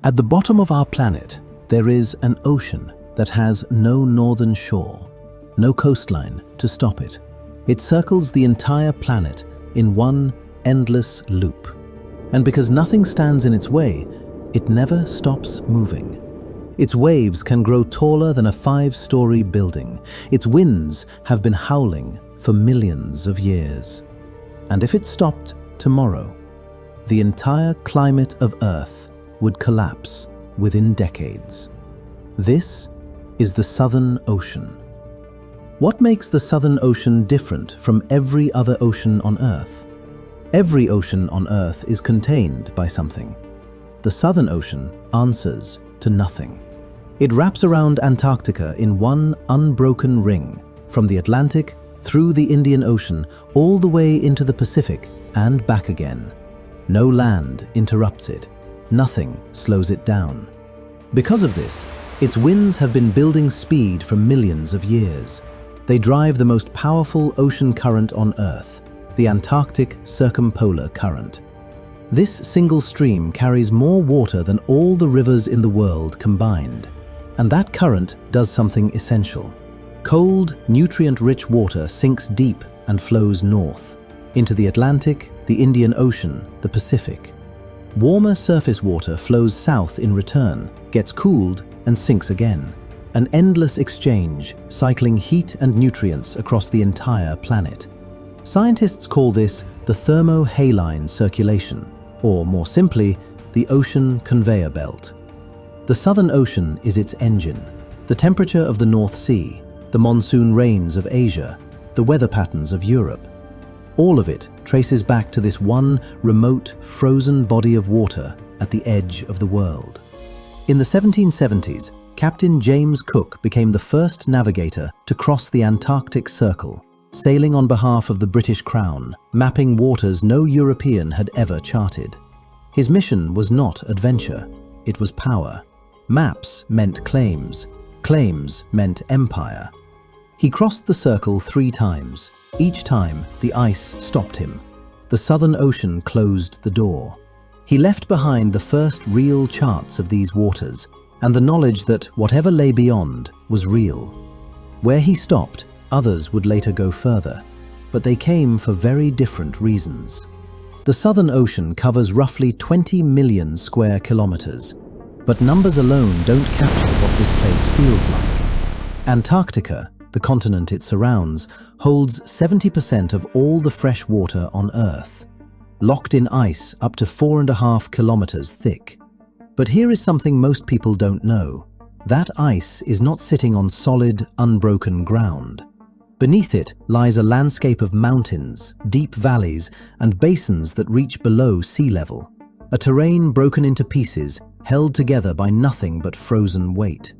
At the bottom of our planet, there is an ocean that has no northern shore, no coastline to stop it. It circles the entire planet in one endless loop. And because nothing stands in its way, it never stops moving. Its waves can grow taller than a 5-story building. Its winds have been howling for millions of years. And if it stopped tomorrow, the entire climate of Earth would collapse within decades. This is the Southern Ocean. What makes the Southern Ocean different from every other ocean on Earth? Every ocean on Earth is contained by something. The Southern Ocean answers to nothing. It wraps around Antarctica in one unbroken ring, from the Atlantic through the Indian Ocean all the way into the Pacific and back again. No land interrupts it. Nothing slows it down. Because of this, its winds have been building speed for millions of years. They drive the most powerful ocean current on Earth, the Antarctic Circumpolar current. This single stream carries more water than all the rivers in the world combined. And that current does something essential. Cold, nutrient-rich water sinks deep and flows north, into the Atlantic, the Indian Ocean, the Pacific. Warmer surface water flows south in return, gets cooled, and sinks again. An endless exchange, cycling heat and nutrients across the entire planet. Scientists call this the thermohaline circulation, or more simply, the ocean conveyor belt. The Southern Ocean is its engine. The temperature of the North Sea, the monsoon rains of Asia, the weather patterns of Europe. All of it traces back to this one remote, frozen body of water at the edge of the world. In the 1770s, Captain James Cook became the first navigator to cross the Antarctic Circle, sailing on behalf of the British Crown, mapping waters no European had ever charted. His mission was not adventure, it was power. Maps meant claims, claims meant empire. He crossed the circle 3 times. Each time, the ice stopped him. The Southern Ocean closed the door. He left behind the first real charts of these waters, and the knowledge that whatever lay beyond was real. Where he stopped, others would later go further, but they came for very different reasons. The Southern Ocean covers roughly 20 million square kilometers, but numbers alone don't capture what this place feels like. Antarctica, the continent it surrounds, holds 70% of all the fresh water on Earth, locked in ice up to 4.5 kilometers thick. But here is something most people don't know. That ice is not sitting on solid, unbroken ground. Beneath it lies a landscape of mountains, deep valleys, and basins that reach below sea level. A terrain broken into pieces, held together by nothing but frozen weight.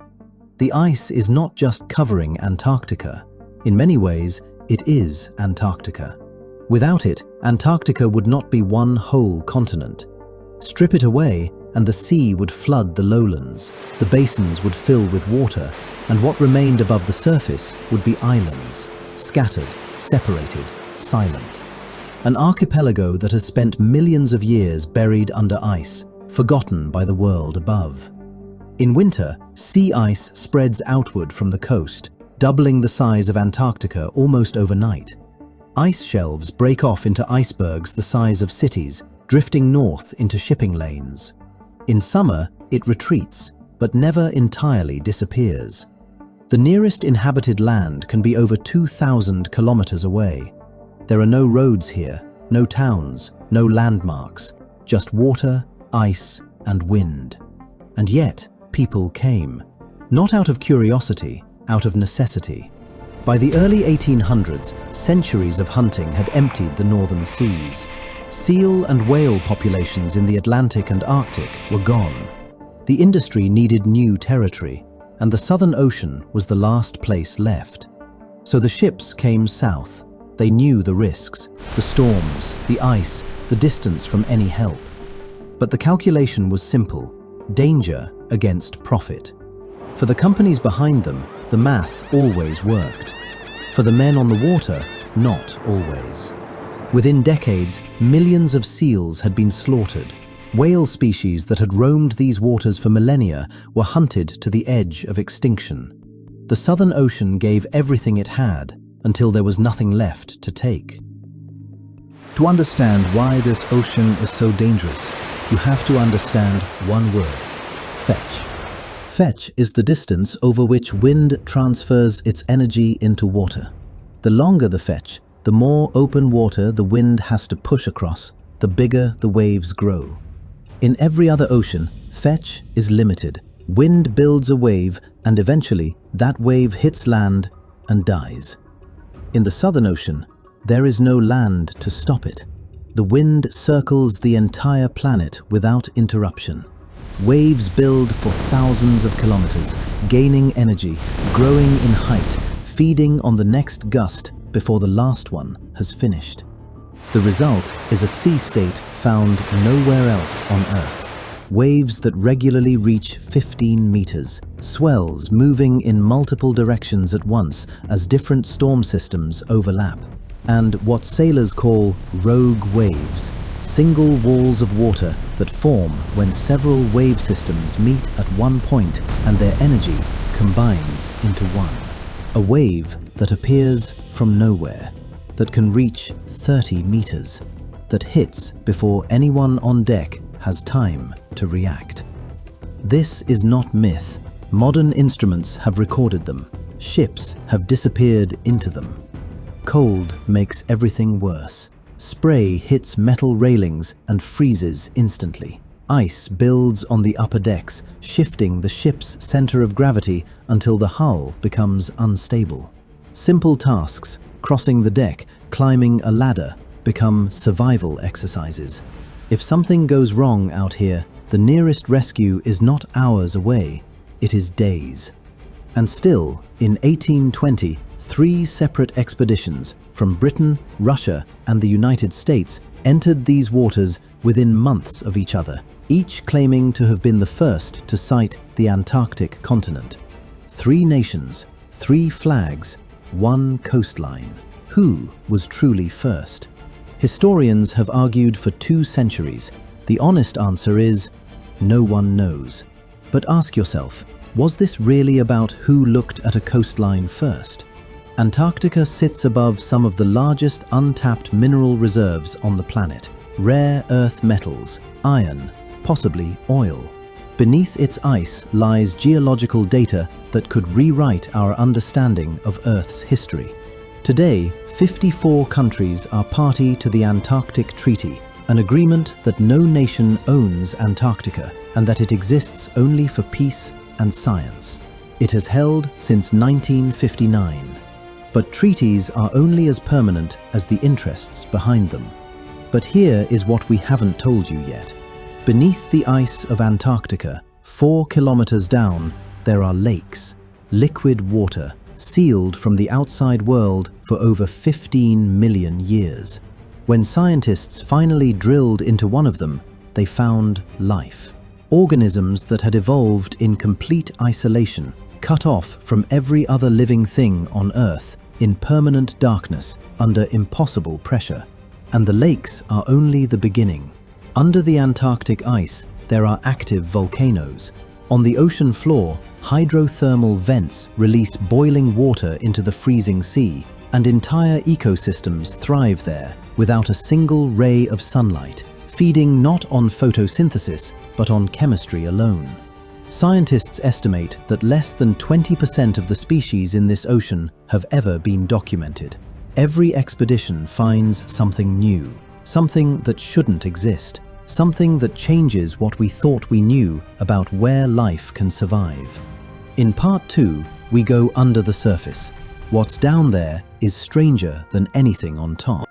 The ice is not just covering Antarctica. In many ways, it is Antarctica. Without it, Antarctica would not be one whole continent. Strip it away, and the sea would flood the lowlands, the basins would fill with water, and what remained above the surface would be islands, scattered, separated, silent. An archipelago that has spent millions of years buried under ice, forgotten by the world above. In winter, sea ice spreads outward from the coast, doubling the size of Antarctica almost overnight. Ice shelves break off into icebergs the size of cities, drifting north into shipping lanes. In summer, it retreats, but never entirely disappears. The nearest inhabited land can be over 2,000 kilometers away. There are no roads here, no towns, no landmarks, just water, ice, and wind. And yet, people came. Not out of curiosity, out of necessity. By the early 1800s, centuries of hunting had emptied the northern seas. Seal and whale populations in the Atlantic and Arctic were gone. The industry needed new territory, and the Southern Ocean was the last place left. So the ships came south. They knew the risks, the storms, the ice, the distance from any help. But the calculation was simple: danger against profit. For the companies behind them, the math always worked. For the men on the water, not always. Within decades, millions of seals had been slaughtered. Whale species that had roamed these waters for millennia were hunted to the edge of extinction. The Southern Ocean gave everything it had until there was nothing left to take. To understand why this ocean is so dangerous, you have to understand one word: fetch. Fetch is the distance over which wind transfers its energy into water. The longer the fetch, the more open water the wind has to push across, the bigger the waves grow. In every other ocean, fetch is limited. Wind builds a wave, and eventually that wave hits land and dies. In the Southern Ocean, there is no land to stop it. The wind circles the entire planet without interruption. Waves build for thousands of kilometers, gaining energy, growing in height, feeding on the next gust before the last one has finished. The result is a sea state found nowhere else on Earth. Waves that regularly reach 15 meters, swells moving in multiple directions at once as different storm systems overlap, and what sailors call rogue waves, single walls of water that form when several wave systems meet at one point and their energy combines into one. A wave that appears from nowhere, that can reach 30 meters, that hits before anyone on deck has time to react. This is not myth. Modern instruments have recorded them. Ships have disappeared into them. Cold makes everything worse. Spray hits metal railings and freezes instantly. Ice builds on the upper decks, shifting the ship's center of gravity until the hull becomes unstable. Simple tasks, crossing the deck, climbing a ladder, become survival exercises. If something goes wrong out here, the nearest rescue is not hours away, it is days. And still, in 1820, 3 separate expeditions from Britain, Russia, and the United States entered these waters within months of each other, each claiming to have been the first to sight the Antarctic continent. 3 nations, 3 flags, 1 coastline. Who was truly first? Historians have argued for 2 centuries. The honest answer is, no one knows. But ask yourself, was this really about who looked at a coastline first? Antarctica sits above some of the largest untapped mineral reserves on the planet. Rare earth metals, iron, possibly oil. Beneath its ice lies geological data that could rewrite our understanding of Earth's history. Today, 54 countries are party to the Antarctic Treaty, an agreement that no nation owns Antarctica and that it exists only for peace and science. It has held since 1959. But treaties are only as permanent as the interests behind them. But here is what we haven't told you yet. Beneath the ice of Antarctica, 4 kilometers down, there are lakes, liquid water, sealed from the outside world for over 15 million years. When scientists finally drilled into one of them, they found life. Organisms that had evolved in complete isolation, cut off from every other living thing on Earth, in permanent darkness, under impossible pressure. And the lakes are only the beginning. Under the Antarctic ice, there are active volcanoes. On the ocean floor, hydrothermal vents release boiling water into the freezing sea, and entire ecosystems thrive there without a single ray of sunlight, feeding not on photosynthesis, but on chemistry alone. Scientists estimate that less than 20% of the species in this ocean have ever been documented. Every expedition finds something new, something that shouldn't exist, something that changes what we thought we knew about where life can survive. In part 2, we go under the surface. What's down there is stranger than anything on top.